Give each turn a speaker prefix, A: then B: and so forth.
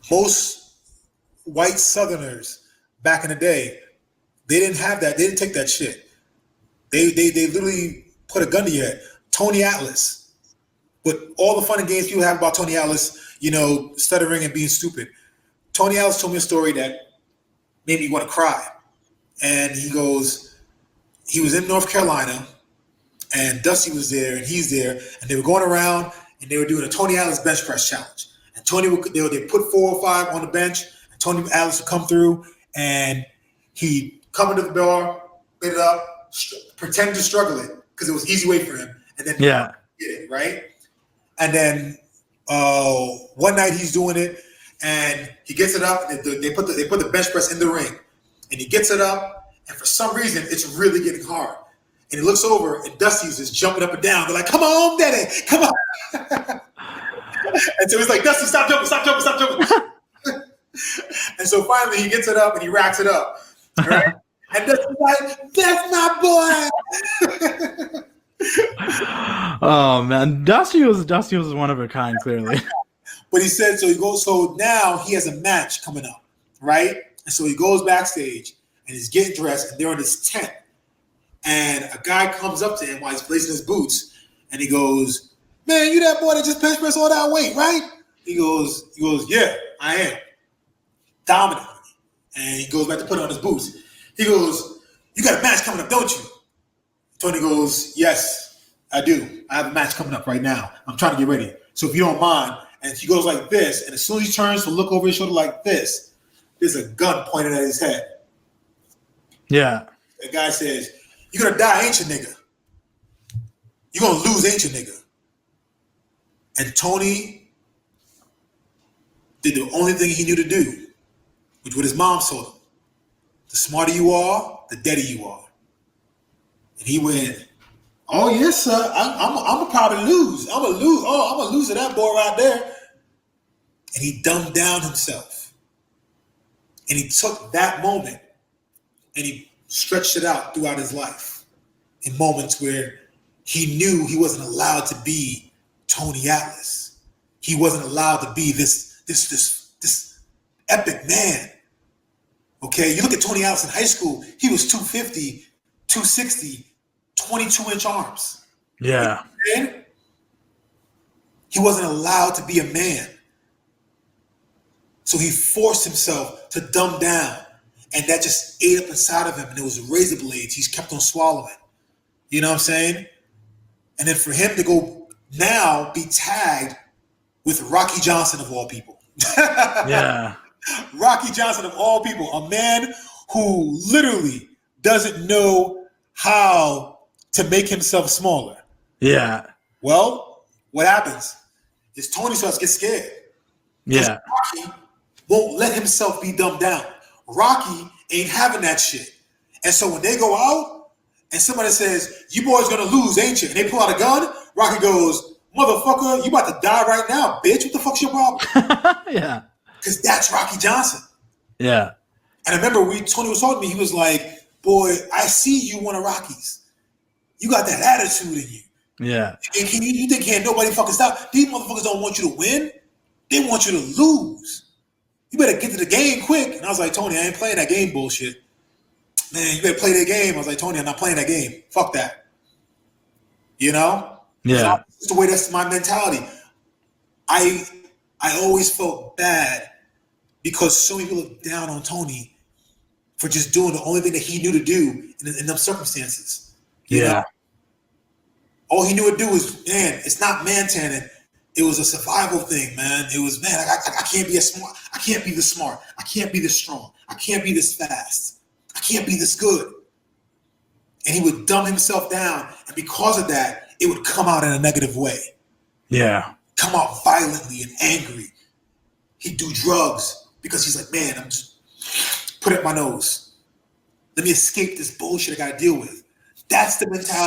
A: most white Southerners back in the day, they didn't have that. They didn't take that shit. They literally put a gun to your head. Tony Atlas. But all the fun and games people have about Tony Atlas, stuttering and being stupid. Tony Atlas told me a story that made me want to cry. And he goes, he was in North Carolina, and Dusty was there, and he's there, and they were going around, and they were doing a Tony Atlas bench press challenge. And they put 4 or 5 on the bench, and Tony Atlas would come through, and he'd come into the bar, get it up, pretend to struggle it, because it was an easy way for him, and then get it, right? And then one night he's doing it, and he gets it up, and they put the bench press in the ring, and he gets it up, and for some reason it's really getting hard. And he looks over, and Dusty's just jumping up and down. They're like, "Come on, Daddy, come on!" And so he's like, "Dusty, stop jumping!" And so finally he gets it up and he racks it up, right? And Dusty's like, "That's my boy."
B: Oh man, Dusty was one of a kind, clearly.
A: But he said, so now he has a match coming up, right? And so he goes backstage and he's getting dressed, and they're in his tent. And a guy comes up to him while he's placing his boots, and he goes, "Man, you that boy that just bench press all that weight, right?" He goes, "Yeah, I am." Dominant. And he goes back to put on his boots. He goes, "You got a match coming up, don't you?" Tony goes, "Yes, I do. I have a match coming up right now. I'm trying to get ready. So if you don't mind." And he goes like this, and as soon as he turns to look over his shoulder like this, there's a gun pointed at his head.
B: Yeah.
A: The guy says, "You're going to die, ain't you, nigga? You're going to lose, ain't you, nigga?" And Tony did the only thing he knew to do, which what his mom told him. The smarter you are, the deader you are. And he went, "Oh, yes, sir. I'm going to probably lose. I'm going to lose. Oh, I'm going to lose to that boy right there." And he dumbed down himself. And he took that moment and he stretched it out throughout his life in moments where he knew he wasn't allowed to be Tony Atlas. He wasn't allowed to be this epic man. Okay, you look at Tony Atlas in high school, he was 250, 260, 22-inch arms.
B: Yeah.
A: He wasn't allowed to be a man. So he forced himself to dumb down, and that just ate up inside of him, and it was razor blades he's kept on swallowing. You know what I'm saying? And then for him to go now be tagged with Rocky Johnson of all people.
B: Yeah.
A: Rocky Johnson of all people, a man who literally doesn't know how to make himself smaller.
B: Yeah.
A: Well, what happens is Tony starts to get scared.
B: Yeah.
A: Rocky won't let himself be dumbed down. Rocky ain't having that shit. And so when they go out and somebody says, "You boys gonna lose, ain't you?" and they pull out a gun, Rocky goes, "Motherfucker, you about to die right now, bitch. What the fuck's your problem?"
B: Yeah.
A: Because that's Rocky Johnson.
B: Yeah.
A: And I remember Tony was talking to me, he was like, "Boy, I see you one of Rockies. You got that attitude in you.
B: Yeah.
A: And you think can't nobody fucking stop? These motherfuckers don't want you to win. They want you to lose. You better get to the game quick." And I was like, "Tony, I ain't playing that game bullshit. Man, you better play that game." I was like, "Tony, I'm not playing that game. Fuck that." You know?
B: Yeah.
A: That's the way, that's my mentality. I always felt bad because so many people looked down on Tony for just doing the only thing that he knew to do in those circumstances. You know? All he knew to do was, man, it's not man tanning. It was a survival thing, man. It was, man, I can't be as smart. I can't be this smart. I can't be this strong. I can't be this fast. I can't be this good. And he would dumb himself down. And because of that, it would come out in a negative way.
B: Yeah.
A: Come out violently and angry. He'd do drugs because he's like, man, I'm just put it up my nose. Let me escape this bullshit I got to deal with. That's the mentality.